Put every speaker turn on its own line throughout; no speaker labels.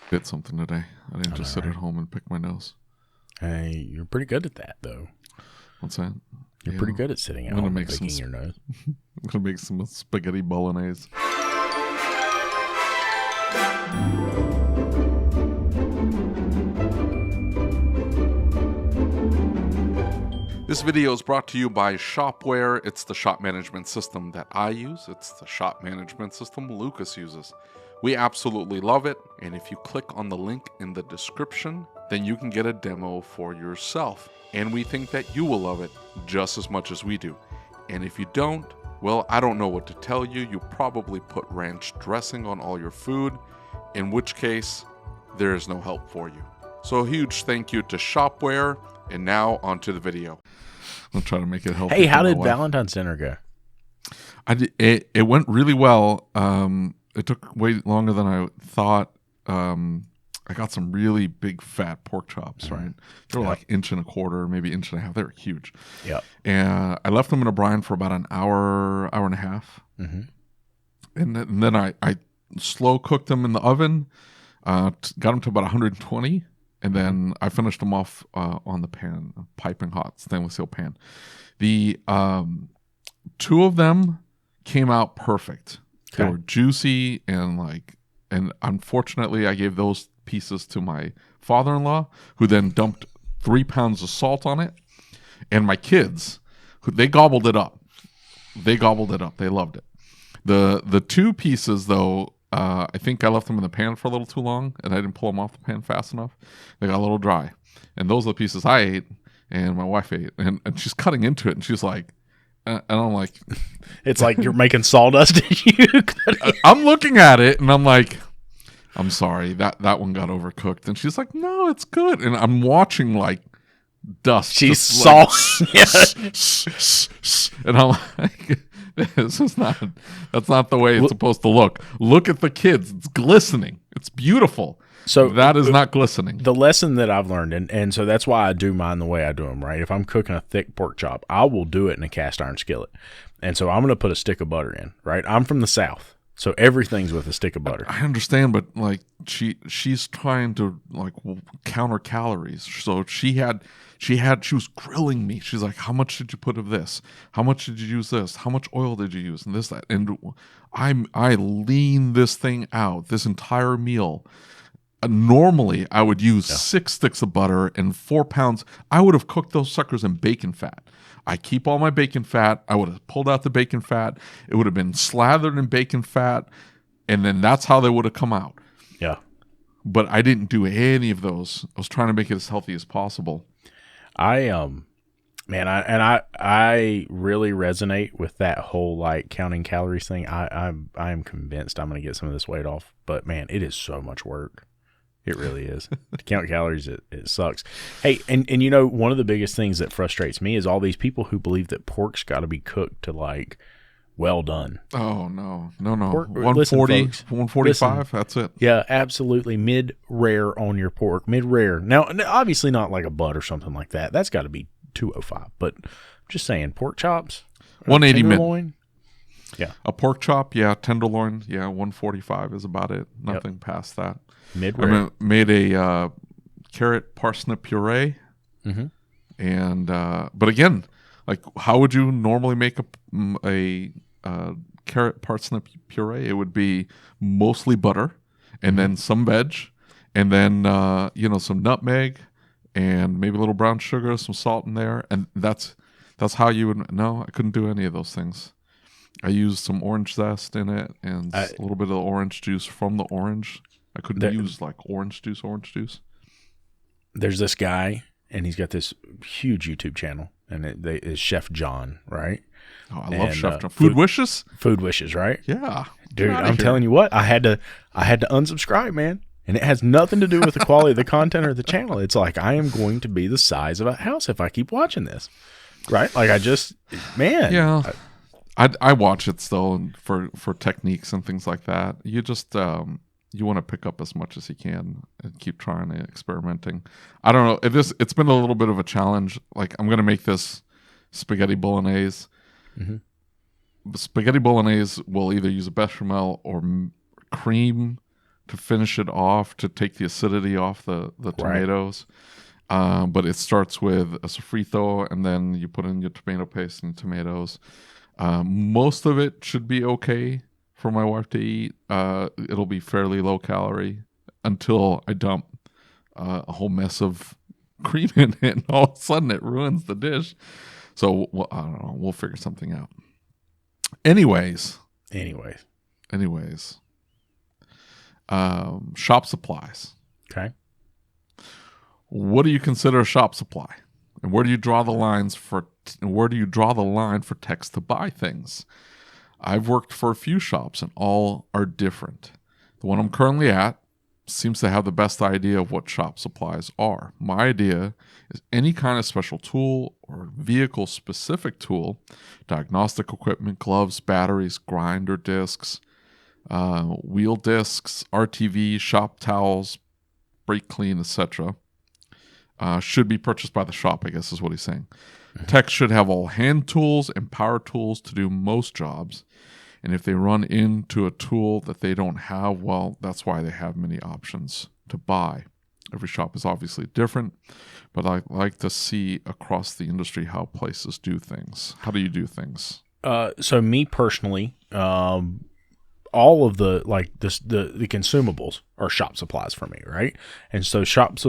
Did something today. I didn't
I
just
know,
sit
right?
at home and pick my nose.
Hey, you're pretty good at that, though.
What's that?
You're
Yeah.
pretty good at sitting at
I'm gonna
home and
make some.
picking your nose.
I'm gonna make some spaghetti bolognese. This video is brought to you by Shopware. It's the shop management system that I use. It's the shop management system Lucas uses. We absolutely love it, and if you click on the link in the description, then you can get a demo for yourself. And we think that you will love it just as much as we do. And if you don't, well, I don't know what to tell you. You probably put ranch dressing on all your food, in which case, there is no help for you. So a huge thank you to Shopware, and now onto the video. I'll try to make it healthy.
Hey, how did Valentine's dinner go?
It went really well. It took way longer than I thought. I got some really big fat pork chops, right? They were like 1.25 inches, maybe 1.5 inches. They were huge.
Yeah.
And I left them in a brine for about an hour and a half.
Mm-hmm.
And then I slow cooked them in the oven, got them to about 120. And then I finished them off on the pan, a piping hot stainless steel pan. The two of them came out perfect.
Okay.
They were juicy and unfortunately I gave those pieces to my father-in-law, who then dumped 3 pounds of salt on it. And my kids, they gobbled it up. They loved it. The two pieces though, I think I left them in the pan for a little too long, and I didn't pull them off the pan fast enough. They got a little dry, and those are the pieces I ate, and my wife ate, and she's cutting into it, and she's like, and I'm like,
it's like you're making sawdust.
I'm looking at it, and I'm like, I'm sorry, that one got overcooked, and she's like, no, it's good, and I'm watching like dust.
She's sawing,
and I'm like, that's not the way it's supposed to look. Look at the kids. It's glistening. It's beautiful. So that is not glistening.
The lesson that I've learned, and so that's why I do mine the way I do them, right? If I'm cooking a thick pork chop, I will do it in a cast iron skillet. And so I'm going to put a stick of butter in, right? I'm from the South, so everything's with a stick of butter.
I understand, but like she's trying to like counter calories. So she was grilling me. She's like, how much did you put of this? How much did you use this? How much oil did you use? And this, that. And I lean this thing out, this entire meal. Normally, I would use 6 sticks of butter and 4 pounds. I would have cooked those suckers in bacon fat. I keep all my bacon fat. I would have pulled out the bacon fat. It would have been slathered in bacon fat, and then that's how they would have come out.
Yeah.
But I didn't do any of those. I was trying to make it as healthy as possible.
I really resonate with that whole like counting calories thing. I am convinced I'm going to get some of this weight off, but man, it is so much work. It really is. To count calories, it sucks. Hey, and you know, one of the biggest things that frustrates me is all these people who believe that pork's got to be cooked to like well done.
Oh, no.
Pork,
140,
listen, folks,
145,
listen,
that's it.
Yeah, absolutely. Mid-rare on your pork. Mid-rare. Now, obviously not like a butt or something like that. That's got to be 205. But I'm just saying, pork chops,
180
tenderloin. Yeah.
A pork chop, tenderloin, 145 is about it. Nothing past that.
Mid-rare.
I made a carrot parsnip puree.
Mm-hmm.
And but again, like how would you normally make a carrot parsnip puree? It would be mostly butter, and then some veg, and then some nutmeg, and maybe a little brown sugar, some salt in there, and that's how you would. No, I couldn't do any of those things. I used some orange zest in it and a little bit of orange juice from the orange. I couldn't use like orange juice.
There's this guy, and he's got this huge YouTube channel, and it is Chef John, right?
Oh, I love Chef John. Food Wishes?
Food Wishes, right?
Yeah.
Dude, I'm telling you what, I had to unsubscribe, man. And it has nothing to do with the quality of the content or the channel. It's like I am going to be the size of a house if I keep watching this. Right? Like man.
Yeah. I watch it still for techniques and things like that. You just you want to pick up as much as you can and keep trying and experimenting. I don't know. It's been a little bit of a challenge. Like I'm going to make this spaghetti bolognese. Mm-hmm. Spaghetti bolognese will either use a bechamel or cream to finish it off, to take the acidity off the
Right.
tomatoes. But it starts with a sofrito, and then you put in your tomato paste and tomatoes. Most of it should be okay for my wife to eat. It'll be fairly low calorie until I dump a whole mess of cream in it, and all of a sudden it ruins the dish. So I don't know. We'll figure something out. Anyways, shop supplies.
Okay.
What do you consider a shop supply, and where do you draw the line for techs to buy things? I've worked for a few shops, and all are different. The one I'm currently at seems to have the best idea of what shop supplies are. My idea is any kind of special tool or vehicle-specific tool, diagnostic equipment, gloves, batteries, grinder discs, wheel discs, RTV, shop towels, brake clean, etc. Should be purchased by the shop, I guess is what he's saying. Techs should have all hand tools and power tools to do most jobs. And if they run into a tool that they don't have, well, that's why they have many options to buy. Every shop is obviously different, but I like to see across the industry how places do things. How do you do things?
So me personally, all of the consumables are shop supplies for me, right? And so shop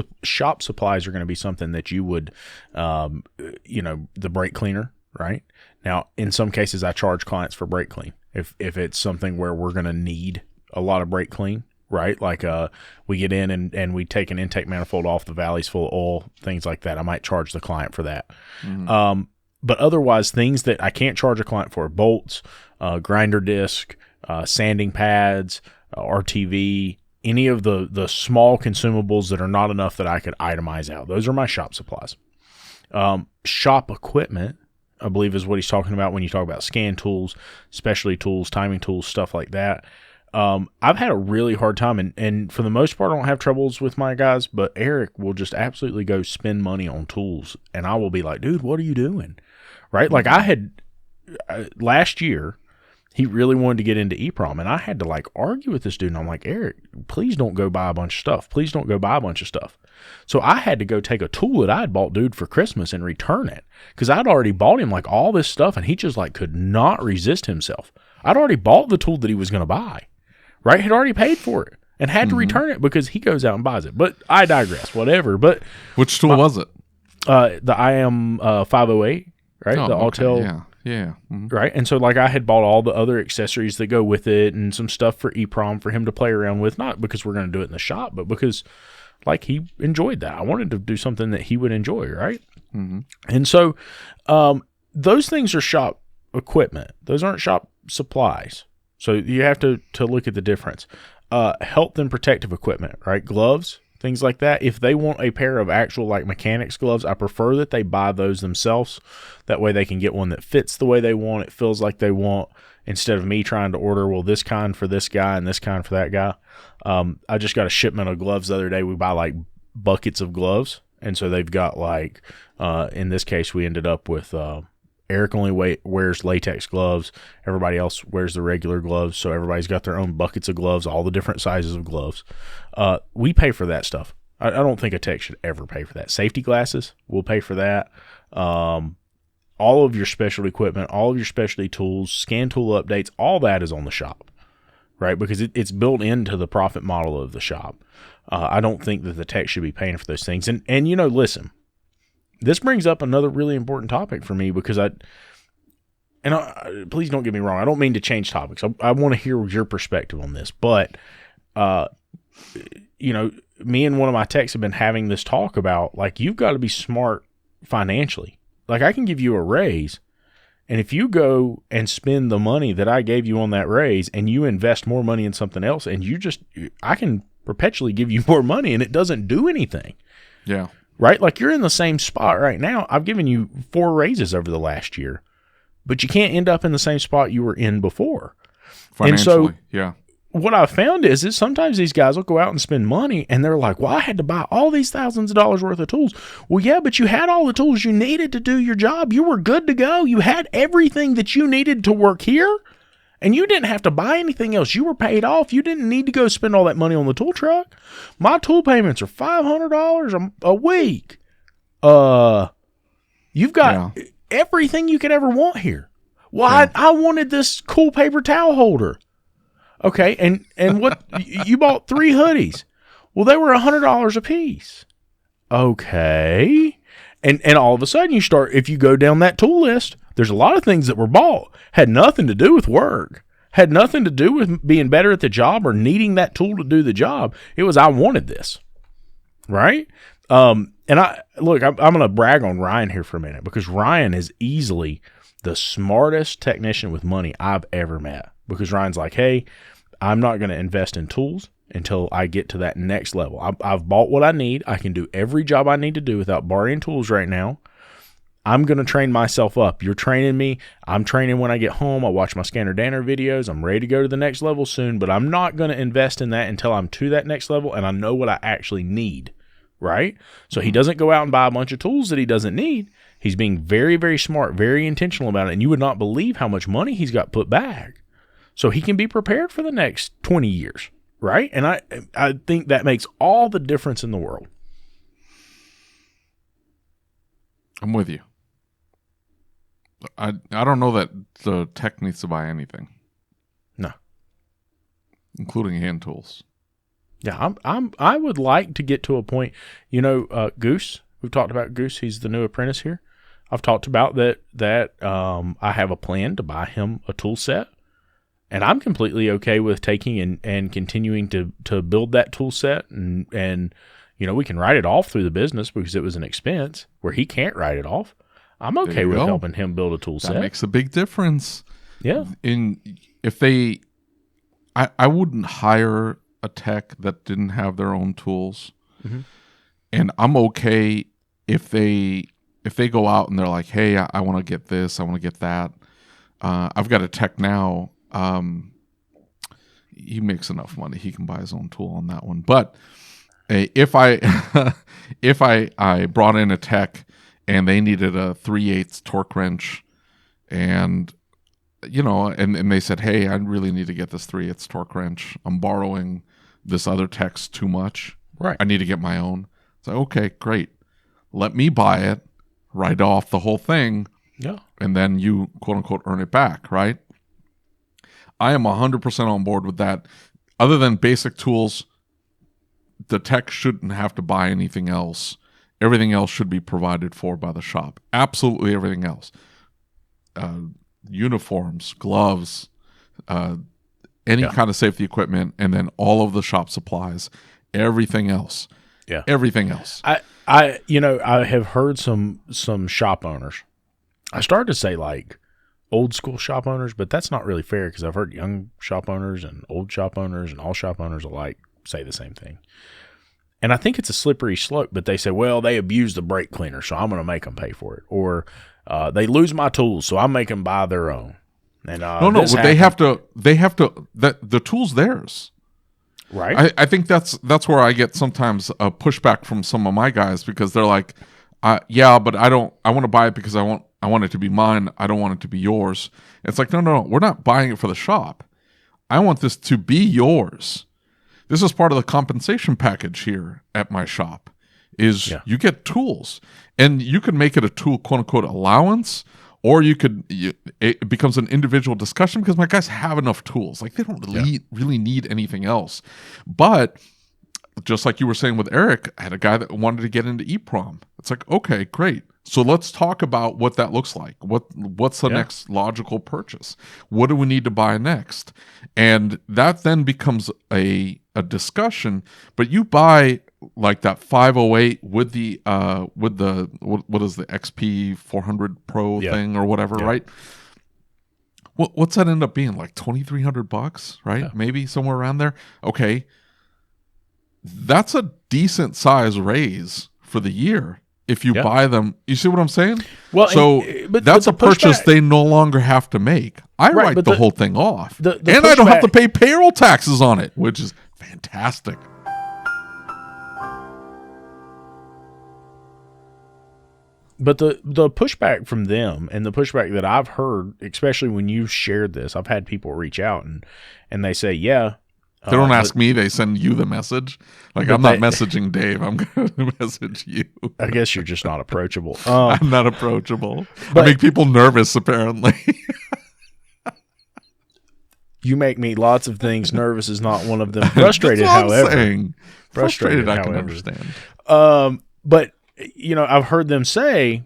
supplies are going to be something that you would, the brake cleaner, right? Now, in some cases, I charge clients for brake clean. If it's something where we're going to need a lot of brake clean, right? Like we get in and we take an intake manifold off, the valley's full of oil, things like that. I might charge the client for that. Mm-hmm. But otherwise, things that I can't charge a client for, bolts, grinder disc, sanding pads, RTV, any of the small consumables that are not enough that I could itemize out. Those are my shop supplies. Shop equipment, I believe, is what he's talking about when you talk about scan tools, specialty tools, timing tools, stuff like that. I've had a really hard time, and for the most part, I don't have troubles with my guys, but Eric will just absolutely go spend money on tools, and I will be like, dude, what are you doing? Right? Like I had last year, he really wanted to get into EEPROM, and I had to argue with this dude, and I'm like, Eric, please don't go buy a bunch of stuff. Please don't go buy a bunch of stuff. So I had to go take a tool that I had bought dude for Christmas and return it because I'd already bought him all this stuff, and he just could not resist himself. I'd already bought the tool that he was going to buy, right? Had already paid for it and had to return it because he goes out and buys it. But I digress, whatever. But
which tool was it?
The IM 508, right?
Oh,
the Autel.
Okay. Yeah. Mm-hmm.
Right. And so I had bought all the other accessories that go with it and some stuff for EEPROM for him to play around with, not because we're going to do it in the shop, but because he enjoyed that. I wanted to do something that he would enjoy. Right. Mm-hmm. And so those things are shop equipment. Those aren't shop supplies. So you have to look at the difference. Health and protective equipment, right? Gloves, things like that. If they want a pair of actual mechanics gloves, I prefer that they buy those themselves. That way they can get one that fits the way they want, it feels like they want, instead of me trying to order, well, this kind for this guy and this kind for that guy. I just got a shipment of gloves the other day. We buy buckets of gloves. And so they've got in this case, we ended up with Eric only wears latex gloves. Everybody else wears the regular gloves. So everybody's got their own buckets of gloves, all the different sizes of gloves. We pay for that stuff. I don't think a tech should ever pay for that. Safety glasses, we'll pay for that. All of your specialty equipment, all of your specialty tools, scan tool updates, all that is on the shop, right? Because it's built into the profit model of the shop. I don't think that the tech should be paying for those things. And listen, this brings up another really important topic for me because please don't get me wrong. I don't mean to change topics. I want to hear your perspective on this, but, me and one of my techs have been having this talk about, you've got to be smart financially. I can give you a raise, and if you go and spend the money that I gave you on that raise and you invest more money in something else, and I can perpetually give you more money and it doesn't do anything.
Yeah.
Right? You're in the same spot right now. I've given you 4 raises over the last year, but you can't end up in the same spot you were in before.
Financially,
and so,
yeah.
What I've found is sometimes these guys will go out and spend money and they're like, well, I had to buy all these thousands of dollars worth of tools. Well, yeah, but you had all the tools you needed to do your job. You were good to go. You had everything that you needed to work here. And you didn't have to buy anything else. You were paid off. You didn't need to go spend all that money on the tool truck. My tool payments are $500 a week. You've got everything you could ever want here. Well, I wanted this cool paper towel holder. Okay, and what you bought 3 hoodies. Well, they were $100 a piece. Okay. And all of a sudden you start, if you go down that tool list, there's a lot of things that were bought, had nothing to do with work, had nothing to do with being better at the job or needing that tool to do the job. It was, I wanted this. Right? And I'm going to brag on Ryan here for a minute, because Ryan is easily the smartest technician with money I've ever met, because Ryan's like, hey, I'm not going to invest in tools until I get to that next level. I've bought what I need. I can do every job I need to do without borrowing tools right now. I'm going to train myself up. You're training me. I'm training when I get home. I watch my Scanner Danner videos. I'm ready to go to the next level soon, but I'm not going to invest in that until I'm to that next level and I know what I actually need, right? So he doesn't go out and buy a bunch of tools that he doesn't need. He's being very, very smart, very intentional about it, and you would not believe how much money he's got put back. So he can be prepared for the next 20 years, right? And I think that makes all the difference in the world.
I'm with you. I don't know that the tech needs to buy anything.
No.
Including hand tools.
Yeah, I would like to get to a point, Goose, we've talked about Goose, he's the new apprentice here. I've talked about that I have a plan to buy him a tool set, and I'm completely okay with taking and continuing to build that tool set, and we can write it off through the business because it was an expense where he can't write it off. I'm okay with helping him build a tool set.
That makes a big difference.
Yeah.
I wouldn't hire a tech that didn't have their own tools.
Mm-hmm.
And I'm okay if they go out and they're like, hey, I want to get this, I want to get that. I've got a tech now. He makes enough money. He can buy his own tool on that one. But if I brought in a tech and they needed a 3/8 torque wrench, and and they said, hey, I really need to get this 3/8 torque wrench. I'm borrowing this other tech's too much.
Right.
I need to get my own. It's like, okay, great. Let me buy it, write off the whole thing, and then you, quote unquote, earn it back, right? I am 100% on board with that. Other than basic tools, the tech shouldn't have to buy anything else. Everything else should be provided for by the shop. Absolutely everything else. Uniforms, gloves, any kind of safety equipment, and then all of the shop supplies, everything else.
Yeah.
Everything else.
I have heard some shop owners. I started to say like old school shop owners, but that's not really fair because I've heard young shop owners and old shop owners and all shop owners alike say the same thing. And I think it's a slippery slope, but they say, well, they abuse the brake cleaner, so I'm going to make them pay for it. Or they lose my tools, so I'm making them buy their own. And
no, but they have to, the tool's theirs.
Right.
I think that's where I get sometimes a pushback from some of my guys, because they're like, but I want to buy it because I want it to be mine. I don't want it to be yours. It's like, no, we're not buying it for the shop. I want this to be yours. This is part of the compensation package here at my shop, is you get tools, and you can make it a tool, quote unquote, allowance, or it becomes an individual discussion because my guys have enough tools. Like, they don't really need anything else. But just like you were saying with Eric, I had a guy that wanted to get into EEPROM. It's like, okay, great. So let's talk about what that looks like. What's the next logical purchase? What do we need to buy next? And that then becomes a discussion. But you buy like that 508 with the what is the XP 400 Pro thing or whatever, right? What's that end up being, like $2,300, right? Yeah. Maybe somewhere around there. Okay, that's a decent size raise for the year. If you buy them, you see what I'm saying? Well, so that's a purchase they no longer have to make. I write the whole thing off. And I don't have to pay payroll taxes on it, which is fantastic.
But the pushback from them and the pushback that I've heard, especially when you've shared this, I've had people reach out and they say, yeah.
They don't ask me, they send you the message. Like, I'm not messaging Dave, I'm going to message you.
I guess you're just not approachable.
I'm not approachable. I make people nervous, apparently.
You make me lots of things. Nervous is not one of them. Frustrated, however.
Frustrated, I can understand.
But, I've heard them say,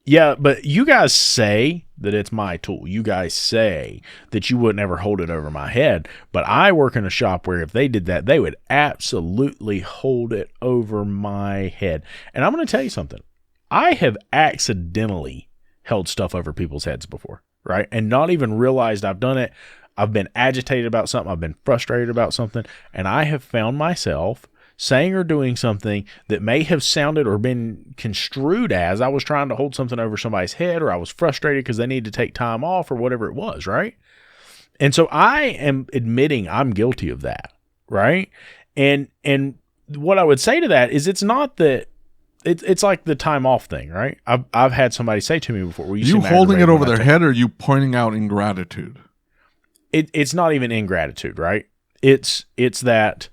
yeah, but you guys say that it's my tool. You guys say that you wouldn't ever hold it over my head. But I work in a shop where if they did that, they would absolutely hold it over my head. And I'm going to tell you something. I have accidentally held stuff over people's heads before, right? And not even realized I've done it. I've been agitated about something. I've been frustrated about something. And I have found myself saying or doing something that may have sounded or been construed as I was trying to hold something over somebody's head, or I was frustrated because they needed to take time off or whatever it was, right? And so I am admitting I'm guilty of that, right? And what I would say to that is it's not that it's like the time off thing, right? I've had somebody say to me before, well,
you holding it over their head, or are you pointing out ingratitude?
It's not even ingratitude, right? It's that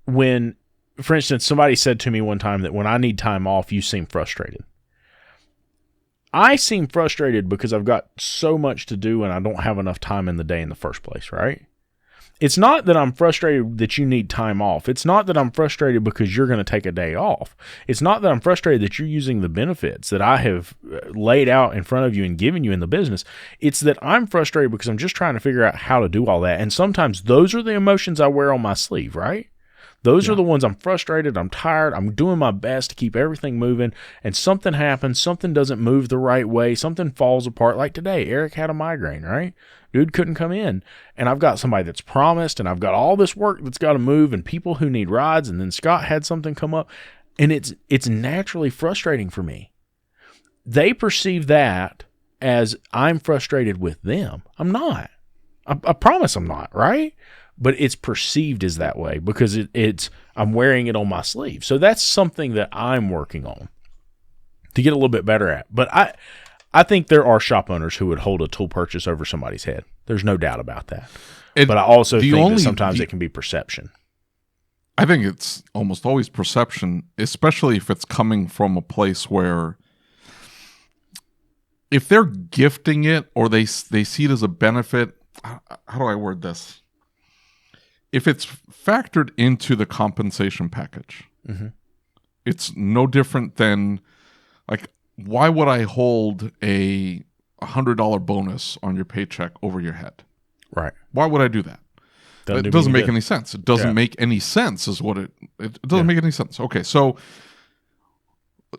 when, for instance, somebody said to me one time that when I need time off, you seem frustrated. I seem frustrated because I've got so much to do and I don't have enough time in the day in the first place, right? It's not that I'm frustrated that you need time off. It's not that I'm frustrated because you're going to take a day off. It's not that I'm frustrated that you're using the benefits that I have laid out in front of you and given you in the business. It's that I'm frustrated because I'm just trying to figure out how to do all that. And sometimes those are the emotions I wear on my sleeve, right? Those are the ones I'm frustrated, I'm tired, I'm doing my best to keep everything moving, and something happens, something doesn't move the right way, something falls apart. Like today, Eric had a migraine, right? Dude couldn't come in, and I've got somebody that's promised, and I've got all this work that's got to move, and people who need rides, and then Scott had something come up, and it's naturally frustrating for me. They perceive that as I'm frustrated with them. I'm not. I promise I'm not, right? But it's perceived as that way because I'm wearing it on my sleeve. So that's something that I'm working on to get a little bit better at. But I think there are shop owners who would hold a tool purchase over somebody's head. There's no doubt about that. But I also think that sometimes it can be perception.
I think it's almost always perception, especially if it's coming from a place where if they're gifting it or they see it as a benefit, how do I word this? If it's factored into the compensation package, it's no different than, like, why would I hold a $100 bonus on your paycheck over your head?
Right.
Why would I do that? It doesn't make any sense. It doesn't make any sense is what it doesn't make any sense. Okay, so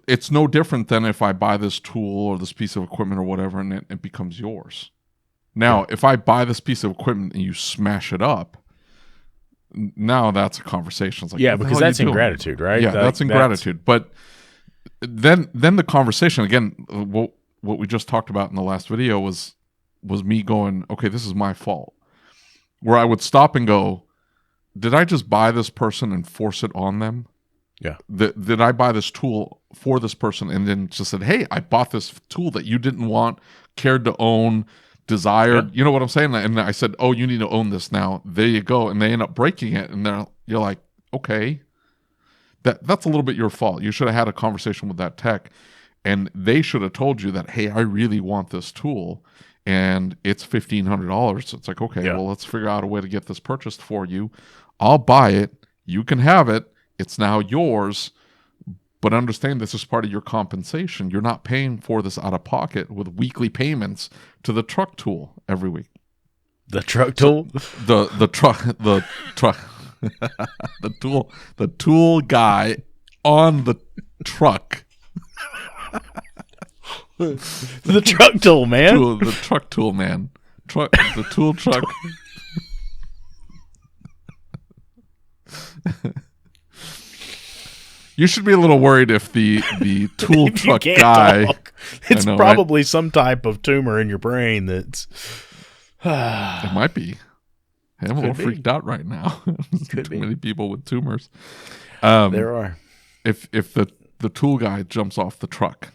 it's no different than if I buy this tool or this piece of equipment or whatever and it becomes yours. Now, if I buy this piece of equipment and you smash it up, now that's a conversation. It's like,
because that's ingratitude, right?
Yeah, that's ingratitude. But then the conversation, again, what we just talked about in the last video was me going, okay, this is my fault. Where I would stop and go, did I just buy this person and force it on them?
Yeah.
Did I buy this tool for this person and then just said, hey, I bought this tool that you didn't want, cared to own, desired, you know what I'm saying? And I said, oh, you need to own this now. There you go. And they end up breaking it. And you're like, okay, that's a little bit your fault. You should have had a conversation with that tech and they should have told you that, hey, I really want this tool and it's $1,500. So it's like, okay, well, let's figure out a way to get this purchased for you. I'll buy it. You can have it. It's now yours. But understand this is part of your compensation. You're not paying for this out of pocket with weekly payments to the truck tool every week.
The truck tool?
So the tool guy on the truck.
The truck tool, man.
The truck tool man. The tool truck. You should be a little worried if the tool truck guy...
It's probably some type of tumor in your brain that's...
It might be. Hey, I'm a little freaked out right now. Too many people with tumors.
There are.
If the tool guy jumps off the truck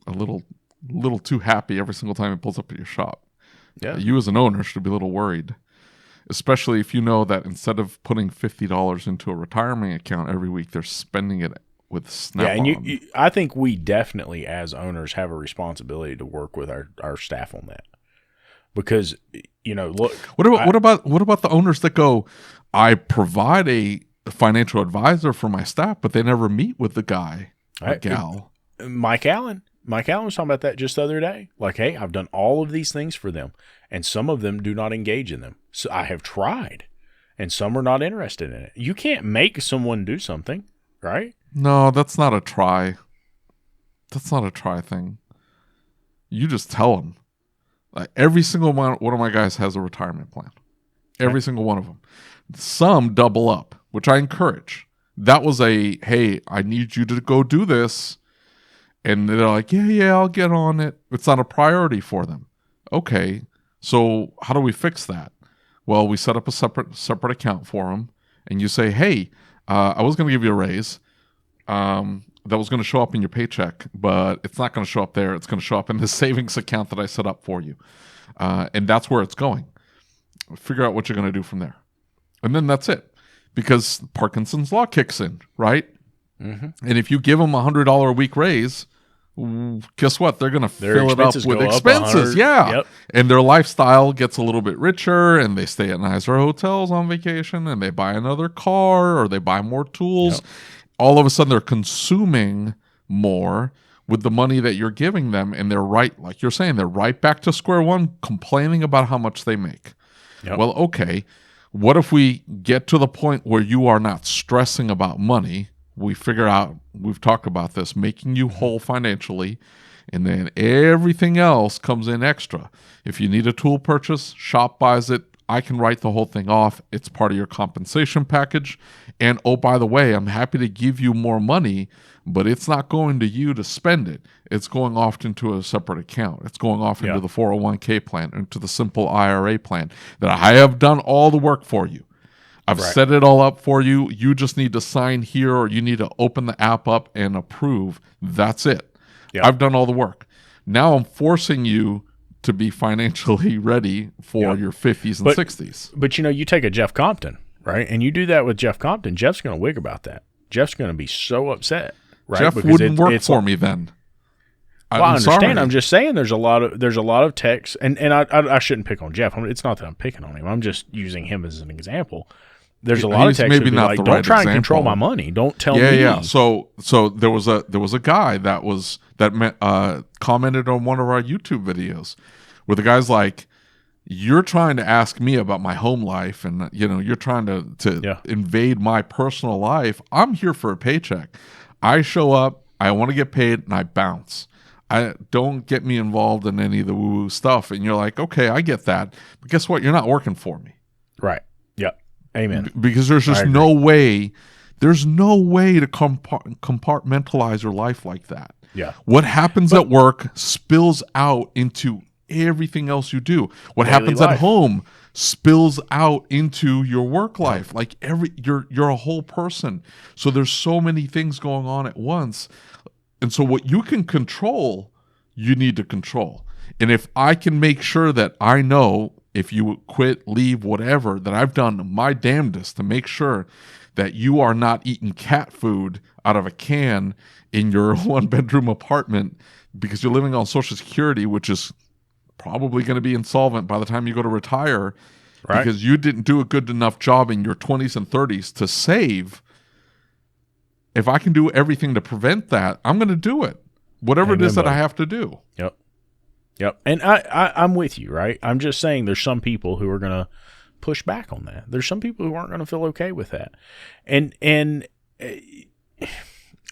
a little too happy every single time it pulls up at your shop.
Yeah.
You as an owner should be a little worried, especially if you know that instead of putting $50 into a retirement account every week, they're spending it with Snap-on.
Yeah, and I think we definitely, as owners, have a responsibility to work with our staff on that. Because, look.
What about the owners that go, I provide a financial advisor for my staff, but they never meet with the guy or gal?
Mike Allen was talking about that just the other day. Like, hey, I've done all of these things for them, and some of them do not engage in them. So I have tried, and some are not interested in it. You can't make someone do something, right?
No, that's not a try. That's not a try thing. You just tell them. Like, every single one of my guys has a retirement plan. Every single one of them. Some double up, which I encourage. That was hey, I need you to go do this. And they're like, yeah, I'll get on it. It's not a priority for them. Okay, so how do we fix that? Well, we set up a separate account for them. And you say, hey, I was going to give you a raise. That was going to show up in your paycheck, but it's not going to show up there. It's going to show up in the savings account that I set up for you. And that's where it's going. Figure out what you're going to do from there. And then that's it. Because Parkinson's law kicks in, right? Mm-hmm. And if you give them $100 a week raise, guess what? They're going to fill it up with expenses. Yeah. Yep. And their lifestyle gets a little bit richer, and they stay at nicer hotels on vacation, and they buy another car, or they buy more tools. Yep. All of a sudden, they're consuming more with the money that you're giving them, and they're right, like you're saying, they're right back to square one, complaining about how much they make. Yep. Well, okay, what if we get to the point where you are not stressing about money? We figure out, we've talked about this, making you whole financially, and then everything else comes in extra. If you need a tool purchase, Shop buys it. I can write the whole thing off. It's part of your compensation package. And oh, by the way, I'm happy to give you more money, but it's not going to you to spend it. It's going off into a separate account. It's going off into the 401k plan, into the simple IRA plan that I have done all the work for you. I've set it all up for you. You just need to sign here, or you need to open the app up and approve. That's it. Yep. I've done all the work. Now I'm forcing you to be financially ready for your 50s and 60s.
But, you take a Jeff Compton, right? And you do that with Jeff Compton. Jeff's going to wig about that. Jeff's going to be so upset, right?
Jeff wouldn't work for me then.
Well, I understand. Sorry. I'm just saying there's a lot of techs, and I shouldn't pick on Jeff. It's not that I'm picking on him. I'm just using him as an example. There's a lot of techs maybe not like, don't try and control my money. Don't tell me.
Yeah. So there was a guy that commented on one of our YouTube videos where the guy's like, you're trying to ask me about my home life, and you're trying to invade my personal life. I'm here for a paycheck. I show up, I want to get paid, and I bounce. I don't get me involved in any of the woo-woo stuff. And you're like, okay, I get that, but guess what? You're not working for me.
Right. Yep. Amen.
Because there's just no way. There's no way to compartmentalize your life like that.
Yeah.
What happens at work spills out into everything else you do. What happens at home spills out into your work life. Like you're a whole person. So there's so many things going on at once. And so what you can control, you need to control. And if I can make sure that I know if you quit, leave, whatever, that I've done my damnedest to make sure that you are not eating cat food out of a can in your one-bedroom apartment because you're living on Social Security, which is probably going to be insolvent by the time you go to retire, because you didn't do a good enough job in your 20s and 30s to save. If I can do everything to prevent that, I'm going to do it. Whatever it is that I have to do.
Yep. And I'm with you, right? I'm just saying there's some people who are going to push back on that. There's some people who aren't going to feel okay with that. And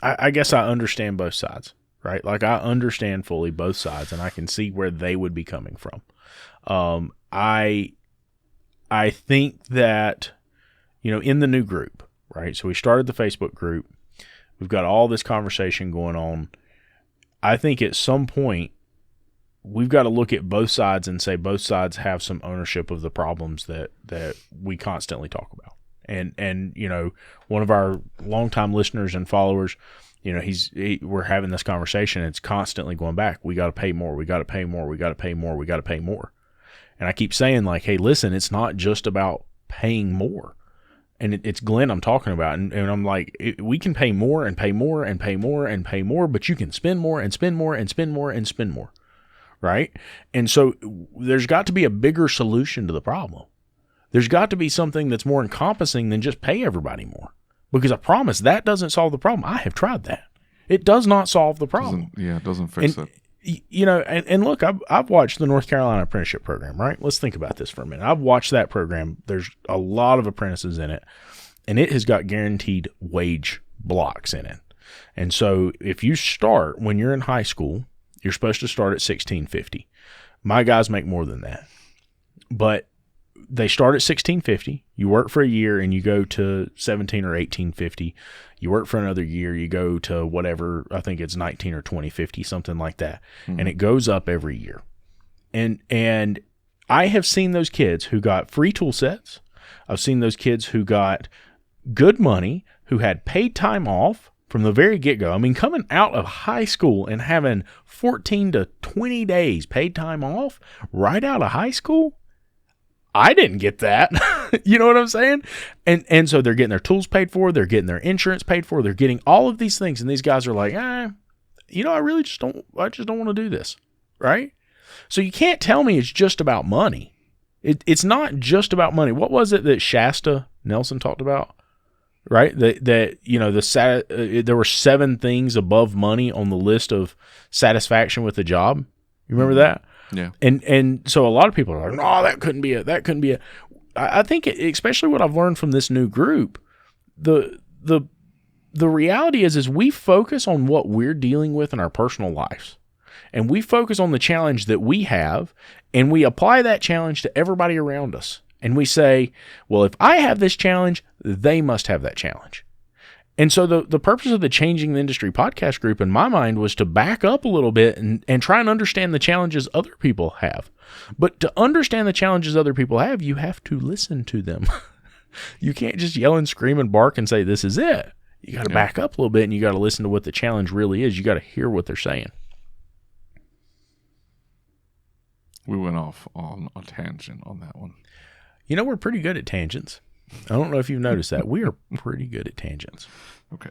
I guess I understand both sides, right? Like I understand fully both sides, and I can see where they would be coming from. I think that, in the new group, right? So we started the Facebook group. We've got all this conversation going on. I think at some point we've got to look at both sides and say both sides have some ownership of the problems that we constantly talk about. And one of our longtime listeners and followers we're having this conversation. And it's constantly going back. We got to pay more. We got to pay more. We got to pay more. We got to pay more. And I keep saying like, hey, listen, it's not just about paying more. And it's Glenn I'm talking about. And I'm like, we can pay more and pay more and pay more and pay more, but you can spend more and spend more and spend more and spend more. Right? And so there's got to be a bigger solution to the problem. There's got to be something that's more encompassing than just pay everybody more. Because I promise that doesn't solve the problem. I have tried that. It does not solve the problem.
It doesn't fix it.
And look, I've watched the North Carolina apprenticeship program, right? Let's think about this for a minute. I've watched that program. There's a lot of apprentices in it, and it has got guaranteed wage blocks in it. And so if you start when you're in high school, you're supposed to start at $16.50. My guys make more than that, but they start at $16.50. You work for a year and you go to $17 or $18.50. You work for another year, you go to whatever, I think it's $19 or $20.50, something like that. Mm-hmm. And it goes up every year. And I have seen those kids who got free tool sets. I've seen those kids who got good money, who had paid time off from the very get-go. I mean, coming out of high school and having 14 to 20 days paid time off right out of high school, I didn't get that. You know what I'm saying? And so they're getting their tools paid for. They're getting their insurance paid for. They're getting all of these things. And these guys are like, I really just don't want to do this. Right? So you can't tell me it's just about money. It's not just about money. What was it that Shasta Nelson talked about? Right? There were 7 things above money on the list of satisfaction with the job. You remember that?
Yeah.
And so a lot of people are like, no, that couldn't be it. That couldn't be it. I think especially what I've learned from this new group, the reality is we focus on what we're dealing with in our personal lives. And we focus on the challenge that we have, and we apply that challenge to everybody around us. And we say, well, if I have this challenge, they must have that challenge. And so the purpose of the Changing the Industry podcast group in my mind was to back up a little bit and try and understand the challenges other people have. But to understand the challenges other people have, you have to listen to them. You can't just yell and scream and bark and say, this is it. You got to back up a little bit, and you got to listen to what the challenge really is. You got to hear what they're saying.
We went off on a tangent on that one.
We're pretty good at tangents. I don't know if you've noticed that. We are pretty good at tangents.
Okay.